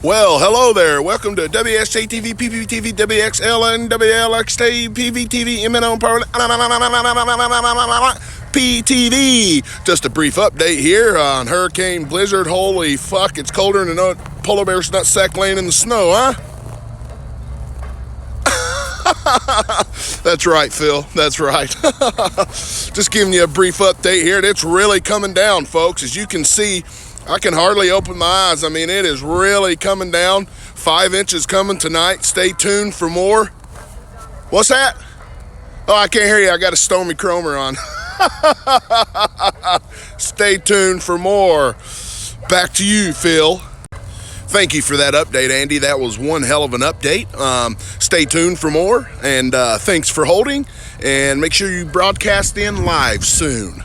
Well, hello there. Welcome to WSJTV, PPTV, WXLN, WLXT, PVTV, MNO, PTV. Just a brief update here on Hurricane Blizzard. Holy fuck, it's colder than a polar bear's nutsack laying in the snow, huh? That's right, Phil. That's right. Just giving you a brief update here. It's really coming down, folks. As you can see, I can hardly open my eyes. I mean, it is really coming down. 5 inches coming tonight. Stay tuned for more. What's that? Oh, I can't hear you. I got a Stormy Cromer on. Stay tuned for more. Back to you, Phil. Thank you for that update, Andy. That was one hell of an update. Stay tuned for more, and thanks for holding. And make sure you broadcast in live soon.